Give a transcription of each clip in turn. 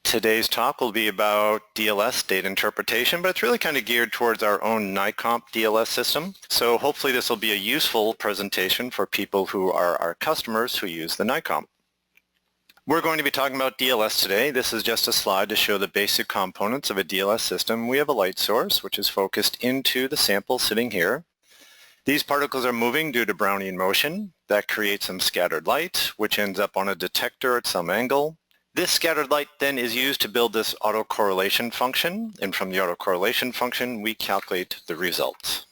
Today's talk will be about DLS data interpretation, but it's really kind of geared towards our own NICOMP DLS system. So hopefully this will be a useful presentation for people who are our customers who use the NICOMP. We're going to be talking about DLS today. This is just a slide to show the basic components of a DLS system. We have a light source which is focused into the sample sitting here. These particles are moving due to Brownian motion. That creates some scattered light, which ends up on a detector at some angle. This scattered light then is used to build this autocorrelation function, and from the autocorrelation function we calculate the results.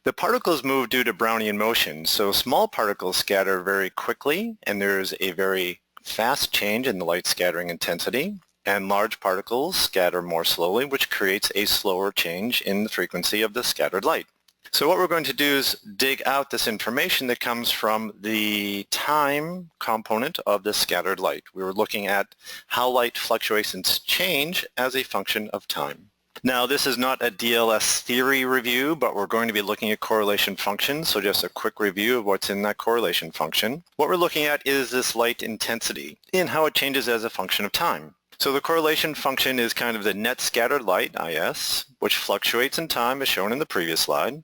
The particles move due to Brownian motion, so small particles scatter very quickly and there's a very fast change in the light scattering intensity, and large particles scatter more slowly, which creates a slower change in the frequency of the scattered light. So what we're going to do is dig out this information that comes from the time component of the scattered light. We were looking at how light fluctuations change as a function of time. Now this is not a DLS theory review, but we're going to be looking at correlation functions, so just a quick review of what's in that correlation function. What we're looking at is this light intensity and how it changes as a function of time. So the correlation function is kind of the net scattered light, IS, which fluctuates in time as shown in the previous slide,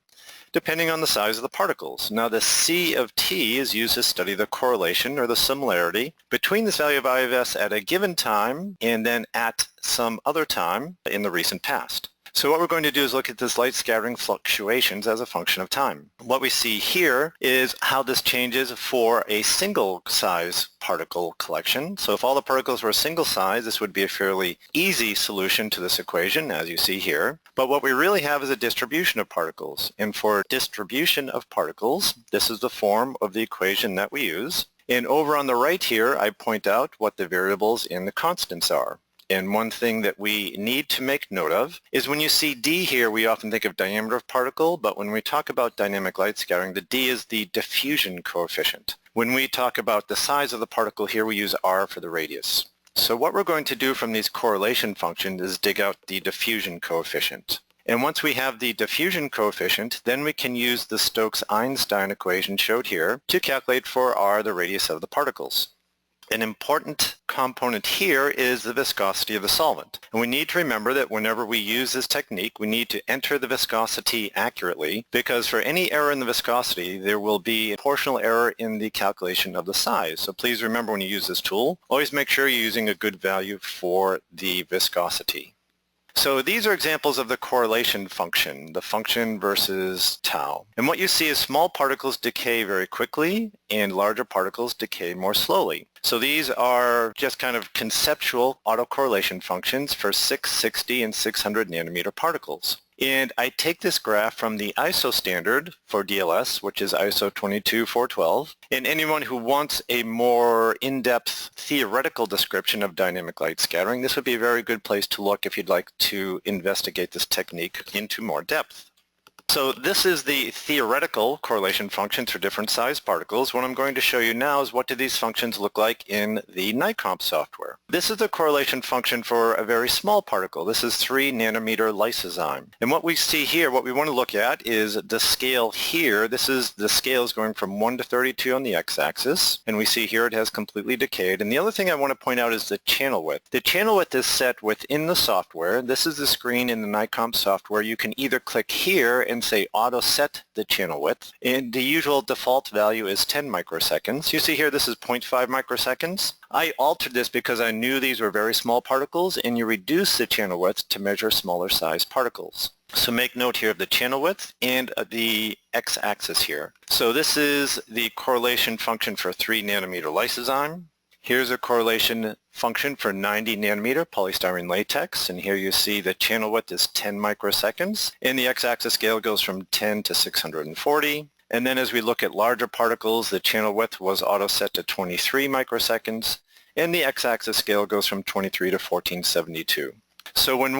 depending on the size of the particles. Now the C of t is used to study the correlation or the similarity between this value of IS at a given time and then at some other time in the recent past. So what we're going to do is look at this light scattering fluctuations as a function of time. What we see here is how this changes for a single size particle collection. So if all the particles were a single size, this would be a fairly easy solution to this equation, as you see here. But what we really have is a distribution of particles. And for distribution of particles, this is the form of the equation that we use. And over on the right here, I point out what the variables in the constants are. And one thing that we need to make note of is when you see D here, we often think of diameter of particle, but when we talk about dynamic light scattering, the D is the diffusion coefficient. When we talk about the size of the particle here, we use R for the radius. So what we're going to do from these correlation functions is dig out the diffusion coefficient. And once we have the diffusion coefficient, then we can use the Stokes-Einstein equation showed here to calculate for R the radius of the particles. An important component here is the viscosity of the solvent. And we need to remember that whenever we use this technique, we need to enter the viscosity accurately, because for any error in the viscosity, there will be a proportional error in the calculation of the size. So please remember when you use this tool, always make sure you're using a good value for the viscosity. So these are examples of the correlation function, the function versus tau. And what you see is small particles decay very quickly and larger particles decay more slowly. So these are just kind of conceptual autocorrelation functions for 660 and 600 nanometer particles. And I take this graph from the ISO standard for DLS, which is ISO 22412. And anyone who wants a more in-depth theoretical description of dynamic light scattering, this would be a very good place to look if you'd like to investigate this technique into more depth. So this is the theoretical correlation functions for different size particles. What I'm going to show you now is what do these functions look like in the NICOMP software. This is the correlation function for a very small particle. This is 3 nanometer lysozyme. And what we see here, what we want to look at is the scale here. This is the scale is going from 1 to 32 on the x-axis. And we see here it has completely decayed. And the other thing I want to point out is the channel width. The channel width is set within the software. This is the screen in the NICOMP software. You can either click here and say auto set the channel width, and the usual default value is 10 microseconds. You see here this is 0.5 microseconds. I altered this because I knew these were very small particles, and you reduce the channel width to measure smaller size particles. So make note here of the channel width and the x-axis here. So this is the correlation function for 3 nanometer lysozyme. Here's a correlation function for 90 nanometer polystyrene latex, and here you see the channel width is 10 microseconds, and the x-axis scale goes from 10 to 640. And then as we look at larger particles, the channel width was auto set to 23 microseconds, and the x-axis scale goes from 23 to 1472. So when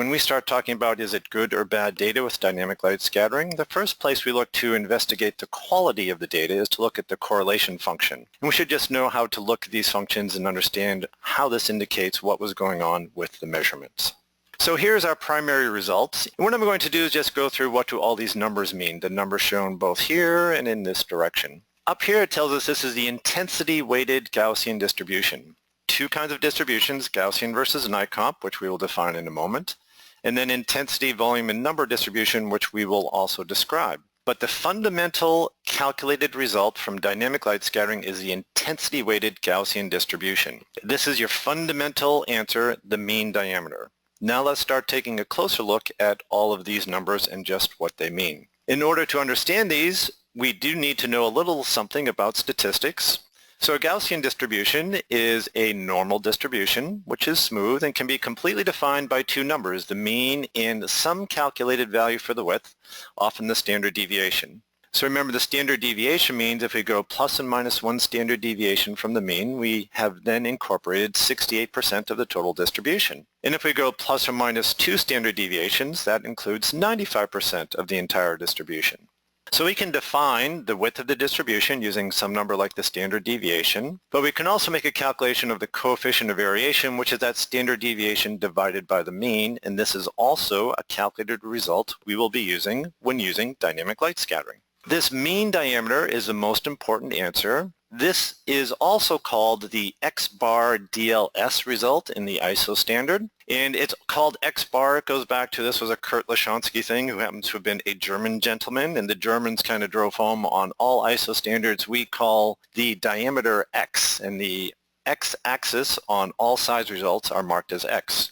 we start talking about is it good or bad data with dynamic light scattering, the first place we look to investigate the quality of the data is to look at the correlation function. And we should just know how to look at these functions and understand how this indicates what was going on with the measurements. So here's our primary results. And what I'm going to do is just go through what do all these numbers mean, the numbers shown both here and in this direction. Up here it tells us this is the intensity weighted Gaussian distribution. two kinds of distributions, Gaussian versus NICOMP, which we will define in a moment, and then intensity, volume, and number distribution, which we will also describe. But the fundamental calculated result from dynamic light scattering is the intensity-weighted Gaussian distribution. This is your fundamental answer, the mean diameter. Now let's start taking a closer look at all of these numbers and just what they mean. In order to understand these, we do need to know a little something about statistics. So a Gaussian distribution is a normal distribution, which is smooth and can be completely defined by two numbers, the mean and some calculated value for the width, often the standard deviation. So remember, the standard deviation means if we go plus and minus 1 standard deviation from the mean, we have then incorporated 68% of the total distribution. And if we go plus or minus 2 standard deviations, that includes 95% of the entire distribution. So we can define the width of the distribution using some number like the standard deviation, but we can also make a calculation of the coefficient of variation, which is that standard deviation divided by the mean, and this is also a calculated result we will be using when using dynamic light scattering. This mean diameter is the most important answer. This is also called the X-bar DLS result in the ISO standard, and it's called X-bar. It goes back to, this was a Kurt Leshonsky thing, who happens to have been a German gentleman, and the Germans kind of drove home on all ISO standards. We call the diameter X, and the X-axis on all size results are marked as X.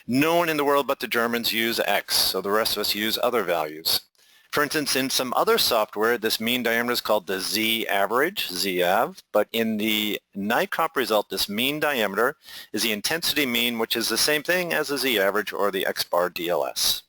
No one in the world but the Germans use X, so the rest of us use other values. For instance, in some other software, this mean diameter is called the Z-average, Z-av, but in the NICOMP result, this mean diameter is the intensity mean, which is the same thing as the Z-average or the X-bar DLS.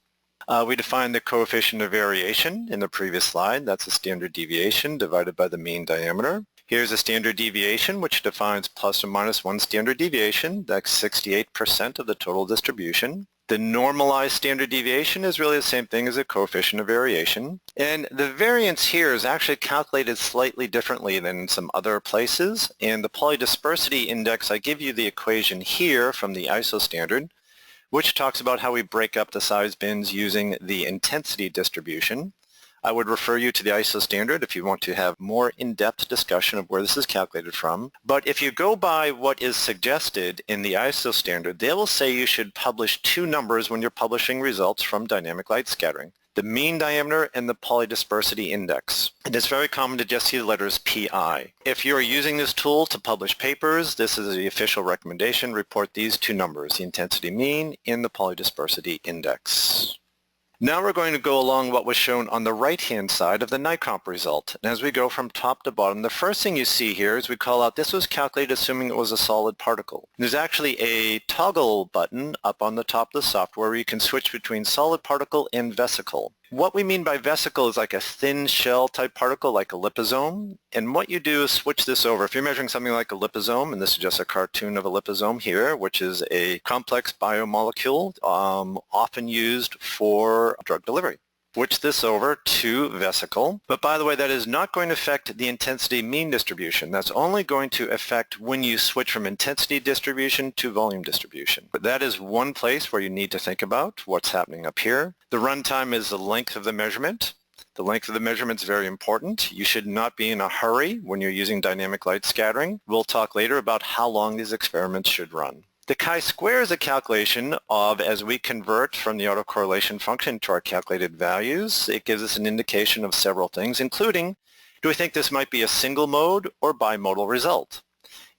We defined the coefficient of variation in the previous slide. That's the standard deviation divided by the mean diameter. Here's a standard deviation, which defines plus or minus 1 standard deviation. That's 68% of the total distribution. The normalized standard deviation is really the same thing as a coefficient of variation. And the variance here is actually calculated slightly differently than some other places. And the polydispersity index, I give you the equation here from the ISO standard, which talks about how we break up the size bins using the intensity distribution. I would refer you to the ISO standard if you want to have more in-depth discussion of where this is calculated from. But if you go by what is suggested in the ISO standard, they will say you should publish two numbers when you're publishing results from dynamic light scattering, the mean diameter and the polydispersity index. And it's very common to just see the letters PI. If you're using this tool to publish papers, this is the official recommendation. Report these two numbers, the intensity mean and the polydispersity index. Now we're going to go along what was shown on the right-hand side of the NICOMP result. And as we go from top to bottom, the first thing you see here is we call out this was calculated assuming it was a solid particle. There's actually a toggle button up on the top of the software where you can switch between solid particle and vesicle. What we mean by vesicle is like a thin shell type particle like a liposome. And what you do is switch this over. If you're measuring something like a liposome, and this is just a cartoon of a liposome here, which is a complex biomolecule often used for drug delivery. Switch this over to vesicle. But by the way, that is not going to affect the intensity mean distribution. That's only going to affect when you switch from intensity distribution to volume distribution. But that is one place where you need to think about what's happening up here. The runtime is the length of the measurement. The length of the measurement is very important. You should not be in a hurry when you're using dynamic light scattering. We'll talk later about how long these experiments should run. The chi-square is a calculation of, as we convert from the autocorrelation function to our calculated values, it gives us an indication of several things, including, do we think this might be a single mode or bimodal result?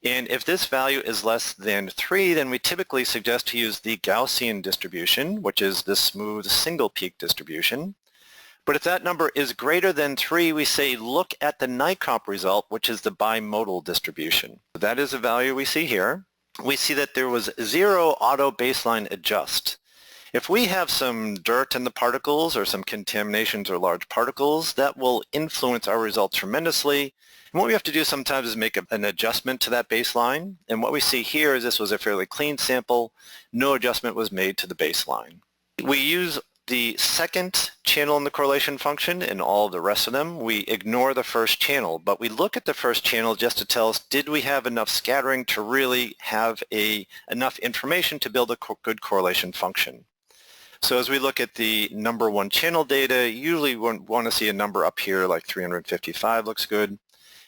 And if this value is less than 3, then we typically suggest to use the Gaussian distribution, which is the smooth single peak distribution. But if that number is greater than 3, we say look at the NICOMP result, which is the bimodal distribution. That is the value we see here. We see that there was 0 auto baseline adjust. If we have some dirt in the particles or some contaminations or large particles, that will influence our results tremendously. And what we have to do sometimes is make an adjustment to that baseline. And what we see here is this was a fairly clean sample. No adjustment was made to the baseline. We use the second channel in the correlation function and all of the rest of them. We ignore the first channel, but we look at the first channel just to tell us, did we have enough scattering to really have enough information to build a good correlation function? So as we look at the number 1 channel data, usually we want to see a number up here like 355 looks good.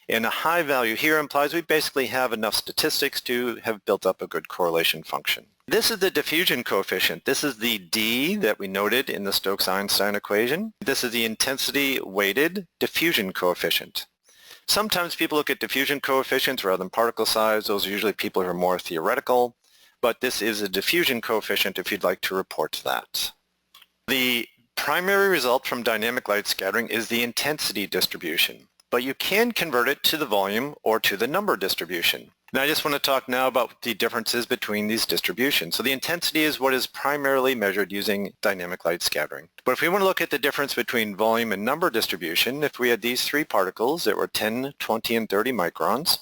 And a high value here implies we basically have enough statistics to have built up a good correlation function. This is the diffusion coefficient. This is the D that we noted in the Stokes-Einstein equation. This is the intensity-weighted diffusion coefficient. Sometimes people look at diffusion coefficients rather than particle size. Those are usually people who are more theoretical, but this is a diffusion coefficient if you'd like to report that. The primary result from dynamic light scattering is the intensity distribution, but you can convert it to the volume or to the number distribution. And I just want to talk now about the differences between these distributions. So the intensity is what is primarily measured using dynamic light scattering. But if we want to look at the difference between volume and number distribution, if we had these three particles that were 10, 20, and 30 microns,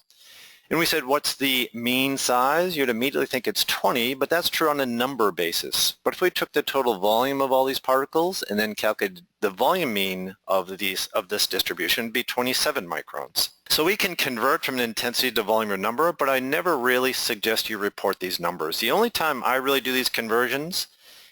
and we said, what's the mean size? You'd immediately think it's 20, but that's true on a number basis. But if we took the total volume of all these particles and then calculated the volume mean of this distribution, it'd be 27 microns. So we can convert from an intensity to volume or number, but I never really suggest you report these numbers. The only time I really do these conversions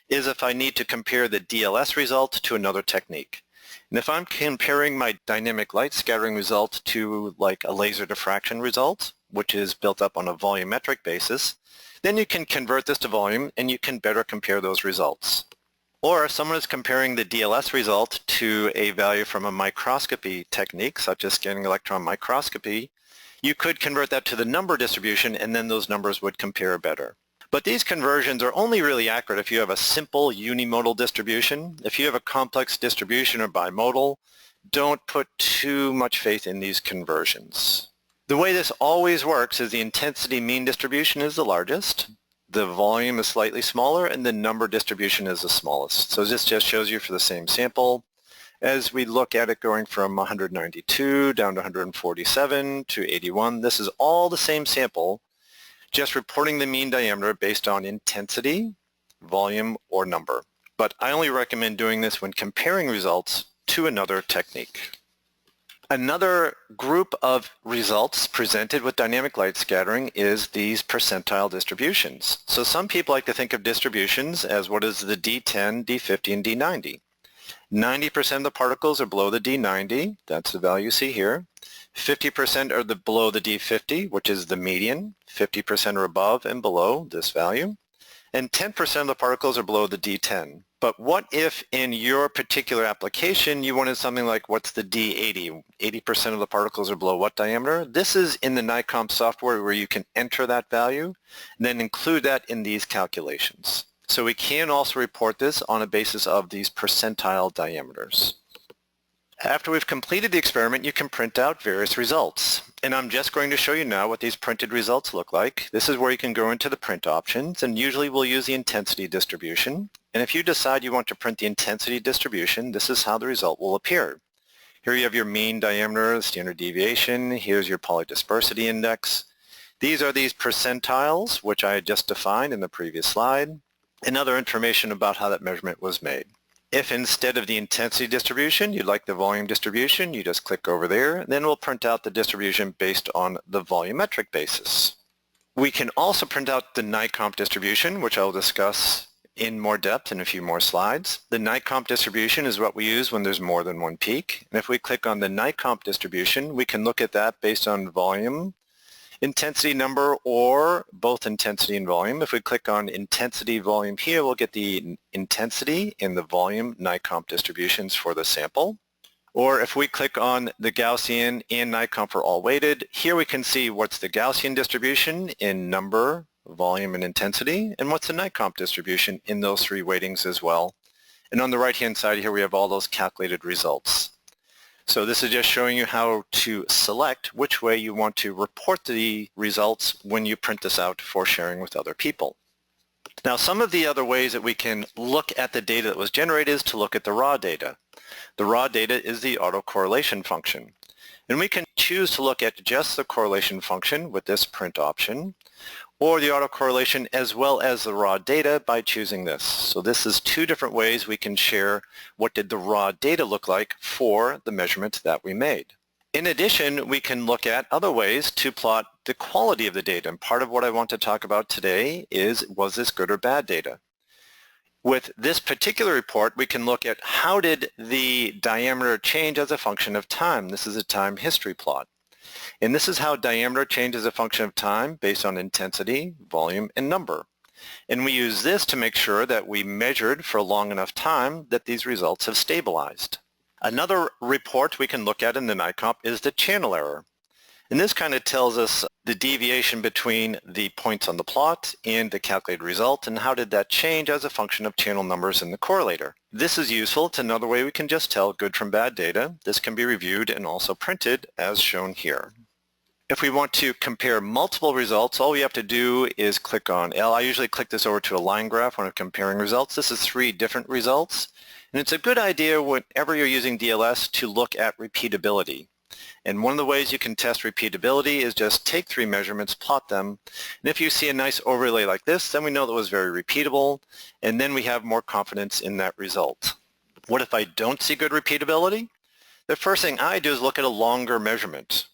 is if I need to compare the DLS result to another technique. And if I'm comparing my dynamic light scattering result to like a laser diffraction result, which is built up on a volumetric basis, then you can convert this to volume and you can better compare those results. Or if someone is comparing the DLS result to a value from a microscopy technique, such as scanning electron microscopy, you could convert that to the number distribution and then those numbers would compare better. But these conversions are only really accurate if you have a simple unimodal distribution. If you have a complex distribution or bimodal, don't put too much faith in these conversions. The way this always works is the intensity mean distribution is the largest, the volume is slightly smaller, and the number distribution is the smallest. So this just shows you for the same sample, as we look at it going from 192 down to 147 to 81, this is all the same sample, just reporting the mean diameter based on intensity, volume, or number. But I only recommend doing this when comparing results to another technique. Another group of results presented with dynamic light scattering is these percentile distributions. So some people like to think of distributions as what is the D10, D50, and D90. 90% of the particles are below the D90, that's the value you see here. 50% are below the D50, which is the median. 50% are above and below this value. And 10% of the particles are below the D10. But what if in your particular application you wanted something like what's the D80? 80% of the particles are below what diameter? This is in the NICOMP software where you can enter that value and then include that in these calculations. So we can also report this on a basis of these percentile diameters. After we've completed the experiment, you can print out various results. And I'm just going to show you now what these printed results look like. This is where you can go into the print options, and usually we'll use the intensity distribution. And if you decide you want to print the intensity distribution, this is how the result will appear. Here you have your mean diameter, standard deviation. Here's your polydispersity index. These are these percentiles, which I had just defined in the previous slide, and other information about how that measurement was made. If instead of the intensity distribution, you'd like the volume distribution, you just click over there, and then we'll print out the distribution based on the volumetric basis. We can also print out the NICOMP distribution, which I'll discuss in more depth in a few more slides. The NICOMP distribution is what we use when there's more than one peak. And if we click on the NICOMP distribution, we can look at that based on volume, intensity number, or both intensity and volume. If we click on intensity volume here, we'll get the intensity and the volume NICOMP distributions for the sample. Or if we click on the Gaussian and NICOMP are all weighted, here we can see what's the Gaussian distribution in number, volume, and intensity, and what's the NICOMP distribution in those three weightings as well. And on the right-hand side here, we have all those calculated results. So this is just showing you how to select which way you want to report the results when you print this out for sharing with other people. Now, some of the other ways that we can look at the data that was generated is to look at the raw data. The raw data is the autocorrelation function. And we can choose to look at just the correlation function with this print option, or the autocorrelation as well as the raw data by choosing this. So this is two different ways we can share what did the raw data look like for the measurement that we made. In addition, we can look at other ways to plot the quality of the data. And part of what I want to talk about today is, was this good or bad data? With this particular report, we can look at how did the diameter change as a function of time. This is a time history plot. And this is how diameter changes as a function of time based on intensity, volume, and number. And we use this to make sure that we measured for a long enough time that these results have stabilized. Another report we can look at in the NICOMP is the channel error. And this kind of tells us the deviation between the points on the plot and the calculated result, and how did that change as a function of channel numbers in the correlator. This is useful. It's another way we can just tell good from bad data. This can be reviewed and also printed as shown here. If we want to compare multiple results, all we have to do is click on L. I usually click this over to a line graph when I'm comparing results. This is 3 different results. And it's a good idea whenever you're using DLS to look at repeatability. And one of the ways you can test repeatability is just take 3 measurements, plot them, and if you see a nice overlay like this, then we know that it was very repeatable, and then we have more confidence in that result. What if I don't see good repeatability? The first thing I do is look at a longer measurement.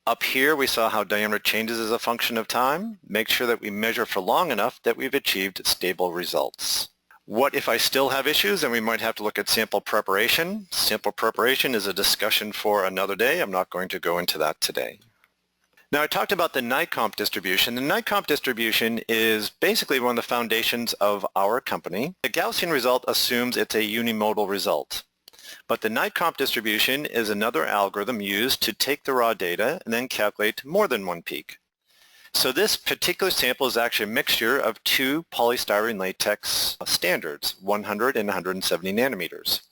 Up here we saw how diameter changes as a function of time. Make sure that we measure for long enough that we've achieved stable results. What if I still have issues? Then we might have to look at sample preparation. Sample preparation is a discussion for another day. I'm not going to go into that today. Now I talked about the NICOMP distribution. The NICOMP distribution is basically one of the foundations of our company. The Gaussian result assumes it's a unimodal result. But the NICOMP distribution is another algorithm used to take the raw data and then calculate more than one peak. So this particular sample is actually a mixture of 2 polystyrene latex standards, 100 and 170 nanometers.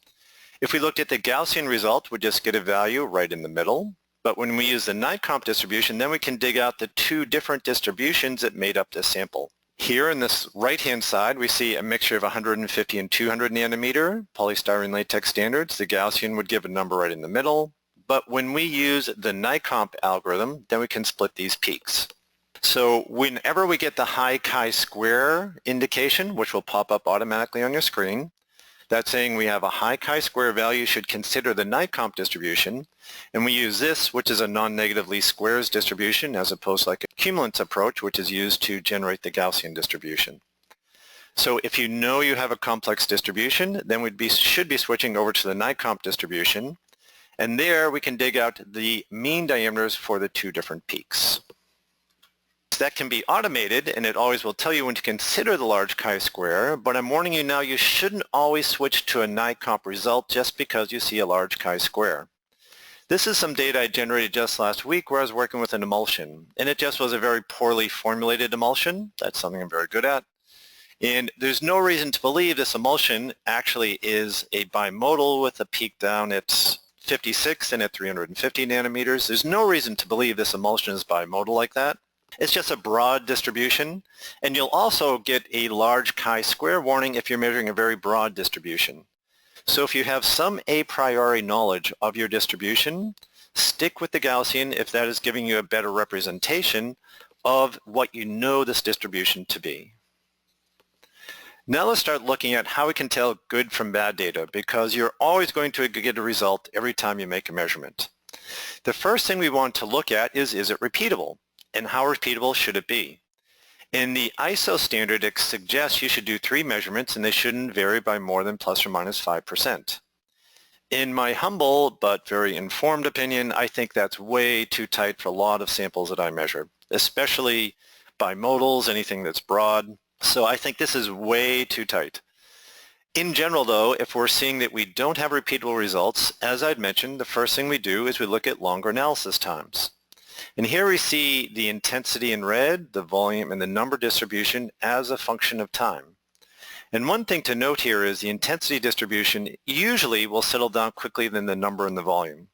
If we looked at the Gaussian result, we'd just get a value right in the middle. But when we use the NICOMP distribution, then we can dig out the 2 different distributions that made up this sample. Here in this right-hand side, we see a mixture of 150 and 200 nanometer polystyrene latex standards. The Gaussian would give a number right in the middle. But when we use the NICOMP algorithm, then we can split these peaks. So whenever we get the high chi-square indication, which will pop up automatically on your screen, that's saying we have a high chi-square value, you should consider the NICOMP distribution. And we use this, which is a non-negative least squares distribution, as opposed to like a cumulance approach, which is used to generate the Gaussian distribution. So if you know you have a complex distribution, then we should be switching over to the NICOMP distribution. And there we can dig out the mean diameters for the 2 different peaks. That can be automated, and it always will tell you when to consider the large chi-square, but I'm warning you now, you shouldn't always switch to a NICOMP result just because you see a large chi-square. This is some data I generated just last week where I was working with an emulsion, and it just was a very poorly formulated emulsion. That's something I'm very good at. And there's no reason to believe this emulsion actually is a bimodal with a peak down at 56 and at 350 nanometers. There's no reason to believe this emulsion is bimodal like that. It's just a broad distribution, and you'll also get a large chi-square warning if you're measuring a very broad distribution. So if you have some a priori knowledge of your distribution, stick with the Gaussian if that is giving you a better representation of what you know this distribution to be. Now let's start looking at how we can tell good from bad data, because you're always going to get a result every time you make a measurement. The first thing we want to look at is it repeatable? And how repeatable should it be? In the ISO standard, it suggests you should do 3 measurements and they shouldn't vary by more than plus or minus 5%. In my humble but very informed opinion, I think that's way too tight for a lot of samples that I measure, especially bimodals, anything that's broad. So I think this is way too tight. In general though, if we're seeing that we don't have repeatable results, as I'd mentioned, the first thing we do is we look at longer analysis times. And here we see the intensity in red, the volume, and the number distribution as a function of time. And one thing to note here is the intensity distribution usually will settle down quickly than the number and the volume.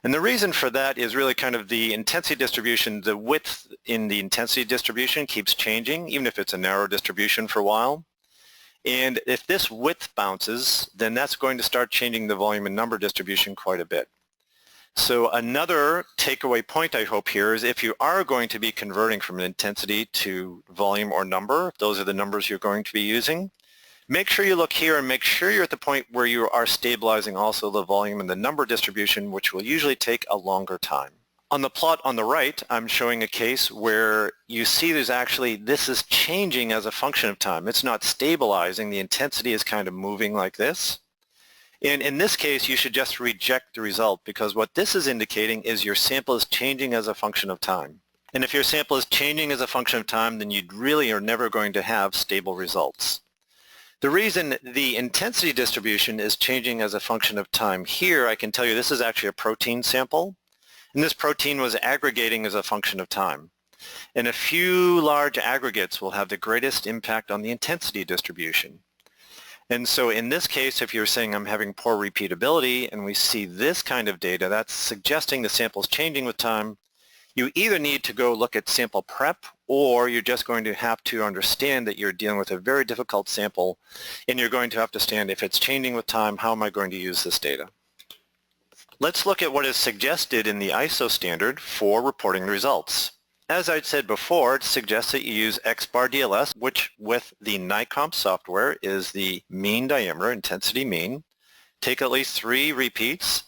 And the reason for that is really kind of the intensity distribution, the width in the intensity distribution keeps changing, even if it's a narrow distribution for a while. And if this width bounces, then that's going to start changing the volume and number distribution quite a bit. So another takeaway point I hope here is if you are going to be converting from an intensity to volume or number, if those are the numbers you're going to be using, make sure you look here and make sure you're at the point where you are stabilizing also the volume and the number distribution, which will usually take a longer time. On the plot on the right, I'm showing a case where you see there's actually, this is changing as a function of time. It's not stabilizing. The intensity is kind of moving like this. And in this case, you should just reject the result because what this is indicating is your sample is changing as a function of time. And if your sample is changing as a function of time, then you really are never going to have stable results. The reason the intensity distribution is changing as a function of time here, I can tell you this is actually a protein sample, and this protein was aggregating as a function of time. And a few large aggregates will have the greatest impact on the intensity distribution. And so in this case, if you're saying I'm having poor repeatability and we see this kind of data, that's suggesting the sample's changing with time, you either need to go look at sample prep or you're just going to have to understand that you're dealing with a very difficult sample and you're going to have to understand if it's changing with time, how am I going to use this data? Let's look at what is suggested in the ISO standard for reporting results. As I said before, it suggests that you use XBAR DLS, which with the NICOMP software is the mean diameter, intensity mean. Take at least 3 repeats,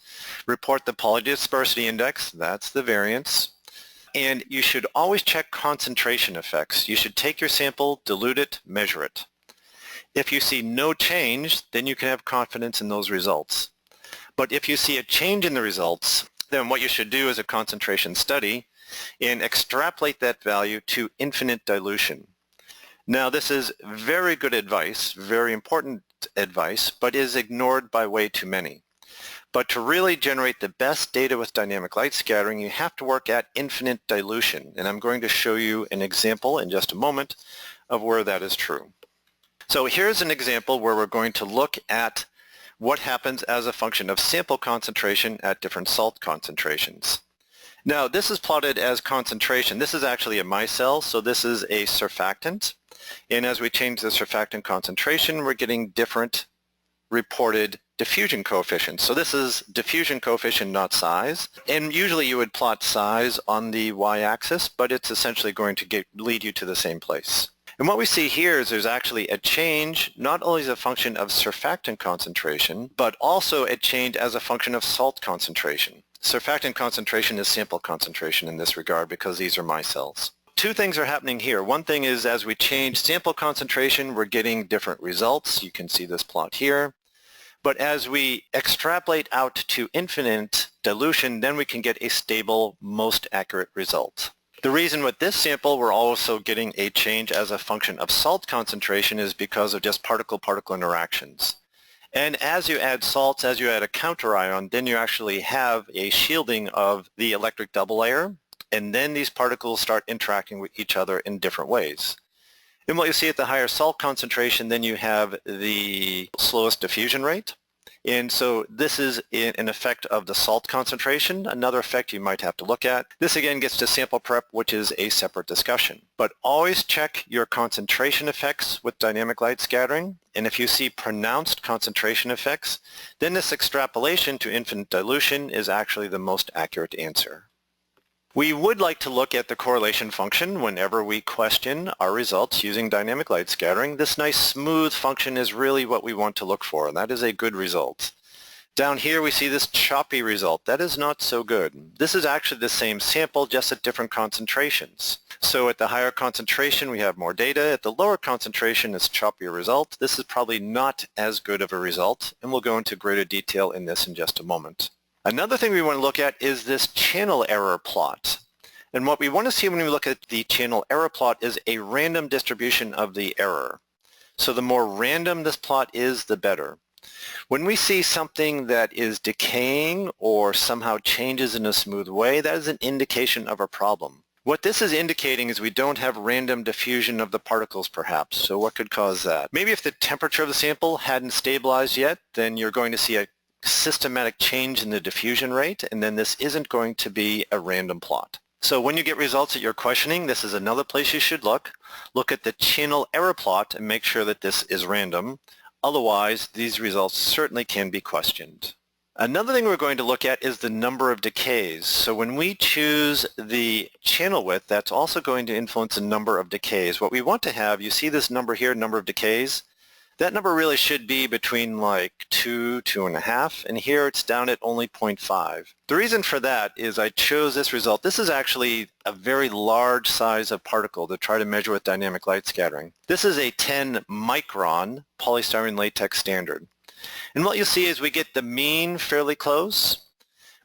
report the polydispersity index, that's the variance, and you should always check concentration effects. You should take your sample, dilute it, measure it. If you see no change, then you can have confidence in those results. But if you see a change in the results, then what you should do is a concentration study and extrapolate that value to infinite dilution. Now this is very good advice, very important advice, but is ignored by way too many. But to really generate the best data with dynamic light scattering, you have to work at infinite dilution. And I'm going to show you an example in just a moment of where that is true. So here's an example where we're going to look at what happens as a function of sample concentration at different salt concentrations. Now this is plotted as concentration. This is actually a micelle, so this is a surfactant. And as we change the surfactant concentration, we're getting different reported diffusion coefficients. So this is diffusion coefficient, not size. And usually you would plot size on the y-axis, but it's essentially going to lead you to the same place. And what we see here is there's actually a change, not only as a function of surfactant concentration, but also a change as a function of salt concentration. Surfactant concentration is sample concentration in this regard because these are micelles. 2 things are happening here. One thing is as we change sample concentration, we're getting different results. You can see this plot here. But as we extrapolate out to infinite dilution, then we can get a stable, most accurate result. The reason with this sample we're also getting a change as a function of salt concentration is because of just particle-particle interactions. And as you add salts, as you add a counter ion, then you actually have a shielding of the electric double layer, and then these particles start interacting with each other in different ways. And what you see at the higher salt concentration, then you have the slowest diffusion rate. And so this is an effect of the salt concentration. Another effect you might have to look at. This again gets to sample prep, which is a separate discussion. But always check your concentration effects with dynamic light scattering. And if you see pronounced concentration effects, then this extrapolation to infinite dilution is actually the most accurate answer. We would like to look at the correlation function whenever we question our results using dynamic light scattering. This nice smooth function is really what we want to look for, and that is a good result. Down here we see this choppy result. That is not so good. This is actually the same sample, just at different concentrations. So at the higher concentration we have more data. At the lower concentration it's choppier result. This is probably not as good of a result, and we'll go into greater detail in this in just a moment. Another thing we want to look at is this channel error plot. And what we want to see when we look at the channel error plot is a random distribution of the error. So the more random this plot is, the better. When we see something that is decaying or somehow changes in a smooth way, that is an indication of a problem. What this is indicating is we don't have random diffusion of the particles perhaps. So what could cause that? Maybe if the temperature of the sample hadn't stabilized yet, then you're going to see a systematic change in the diffusion rate, and then this isn't going to be a random plot. So when you get results that you're questioning, this is another place you should look. Look at the channel error plot and make sure that this is random. Otherwise, these results certainly can be questioned. Another thing we're going to look at is the number of decays. So when we choose the channel width, that's also going to influence the number of decays. What we want to have, you see this number here, number of decays? That number really should be between like 2, 2.5, and here it's down at only 0.5. The reason for that is I chose this result. This is actually a very large size of particle to try to measure with dynamic light scattering. This is a 10 micron polystyrene latex standard. And what you'll see is we get the mean fairly close,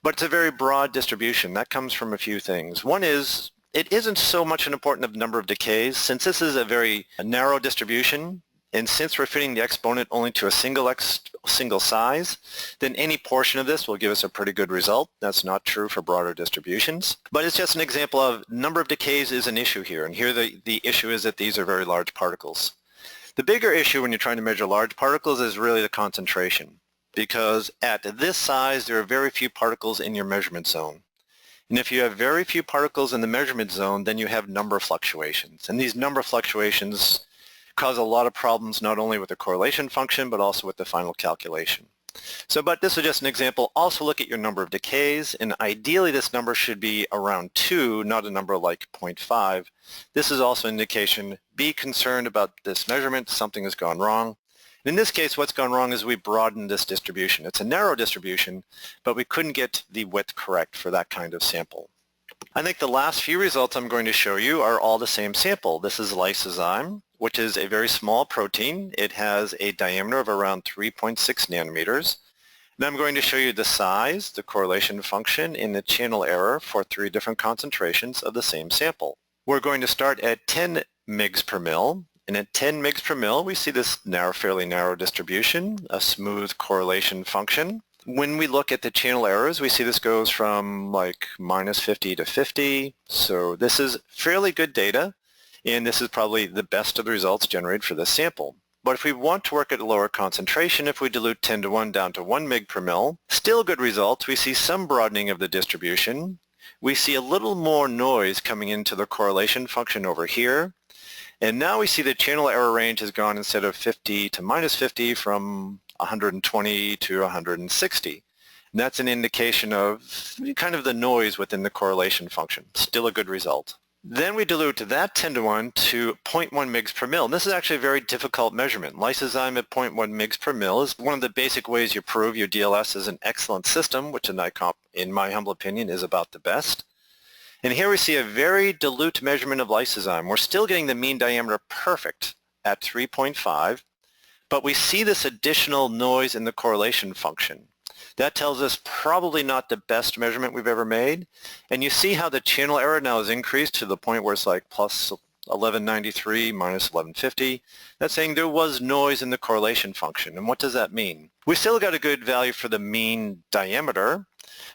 but it's a very broad distribution. That comes from a few things. One is it isn't so much an important number of decays. Since this is a very narrow distribution, and since we're fitting the exponent only to a single size, then any portion of this will give us a pretty good result. That's not true for broader distributions. But it's just an example of number of decays is an issue here. And here the issue is that these are very large particles. The bigger issue when you're trying to measure large particles is really the concentration, because at this size there are very few particles in your measurement zone. And if you have very few particles in the measurement zone, then you have number fluctuations. And these number fluctuations cause a lot of problems not only with the correlation function but also with the final calculation. But this is just an example. Also look at your number of decays, and ideally this number should be around 2, not a number like 0.5. This is also an indication, be concerned about this measurement, something has gone wrong. In this case, what's gone wrong is we broadened this distribution. It's a narrow distribution, but we couldn't get the width correct for that kind of sample. I think the last few results I'm going to show you are all the same sample. This is lysozyme, which is a very small protein. It has a diameter of around 3.6 nanometers. And I'm going to show you the size, the correlation function, and the channel error for 3 different concentrations of the same sample. We're going to start at 10 mg per mil. And at 10 mg per mil, we see this fairly narrow distribution, a smooth correlation function. When we look at the channel errors, we see this goes from like -50 to 50. So this is fairly good data, and this is probably the best of the results generated for this sample. But if we want to work at a lower concentration, if we dilute 10 to 1 down to 1 mg per mil, still good results. We see some broadening of the distribution. We see a little more noise coming into the correlation function over here. And now we see the channel error range has gone, instead of 50 to -50, from 120 to 160. And that's an indication of kind of the noise within the correlation function. Still a good result. Then we dilute that 10 to 1 to 0.1 mg per mil. And this is actually a very difficult measurement. Lysozyme at 0.1 mg per mil is one of the basic ways you prove your DLS is an excellent system, which a NICOMP, in my humble opinion, is about the best. And here we see a very dilute measurement of lysozyme. We're still getting the mean diameter perfect at 3.5, but we see this additional noise in the correlation function. That tells us probably not the best measurement we've ever made. And you see how the channel error now is increased to the point where it's like plus 1193 minus 1150. That's saying there was noise in the correlation function. And what does that mean? We still got a good value for the mean diameter,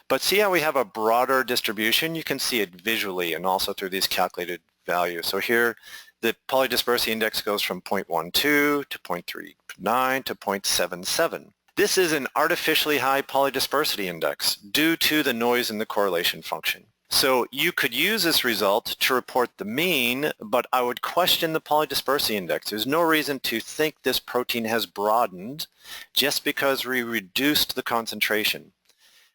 but see how we have a broader distribution? You can see it visually and also through these calculated values. So here the polydispersity index goes from 0.12 to 0.39 to 0.77. This is an artificially high polydispersity index due to the noise in the correlation function. So you could use this result to report the mean, but I would question the polydispersity index. There's no reason to think this protein has broadened just because we reduced the concentration.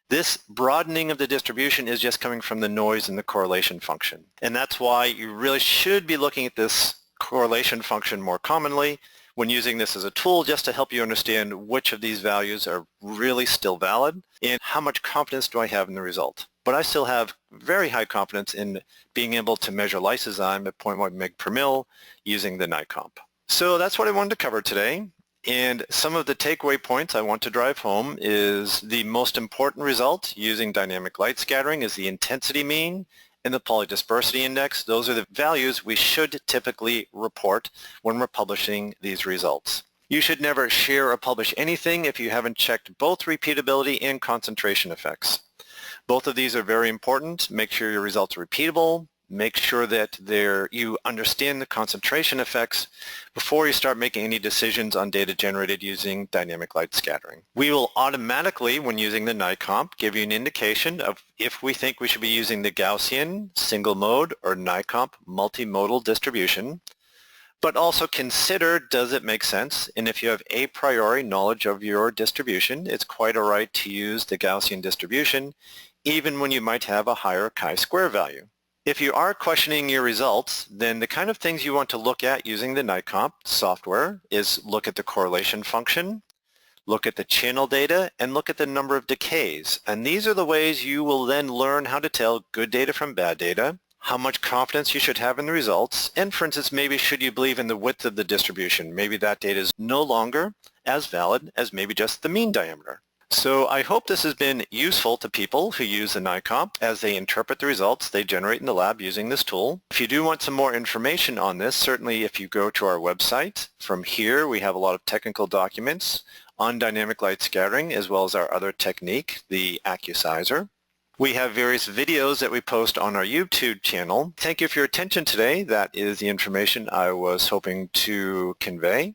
This broadening of the distribution is just coming from the noise in the correlation function. And that's why you really should be looking at this correlation function more commonly when using this as a tool, just to help you understand which of these values are really still valid and how much confidence do I have in the result. But I still have very high confidence in being able to measure lysozyme at 0.1 mg per mil using the NICOMP. So that's what I wanted to cover today. And some of the takeaway points I want to drive home is the most important result using dynamic light scattering is the intensity mean and the polydispersity index. Those are the values we should typically report when we're publishing these results. You should never share or publish anything if you haven't checked both repeatability and concentration effects. Both of these are very important. Make sure your results are repeatable. Make sure that you understand the concentration effects before you start making any decisions on data generated using dynamic light scattering. We will automatically, when using the NICOMP, give you an indication of if we think we should be using the Gaussian single mode or NICOMP multimodal distribution, but also consider, does it make sense? And if you have a priori knowledge of your distribution, it's quite all right to use the Gaussian distribution even when you might have a higher chi-square value. If you are questioning your results, then the kind of things you want to look at using the NICOMP software is look at the correlation function, look at the channel data, and look at the number of decays. And these are the ways you will then learn how to tell good data from bad data, how much confidence you should have in the results, and for instance, maybe should you believe in the width of the distribution? Maybe that data is no longer as valid as maybe just the mean diameter. So I hope this has been useful to people who use the NICOMP as they interpret the results they generate in the lab using this tool. If you do want some more information on this, certainly if you go to our website, from here we have a lot of technical documents on dynamic light scattering as well as our other technique, the Accusizer. We have various videos that we post on our YouTube channel. Thank you for your attention today. That is the information I was hoping to convey.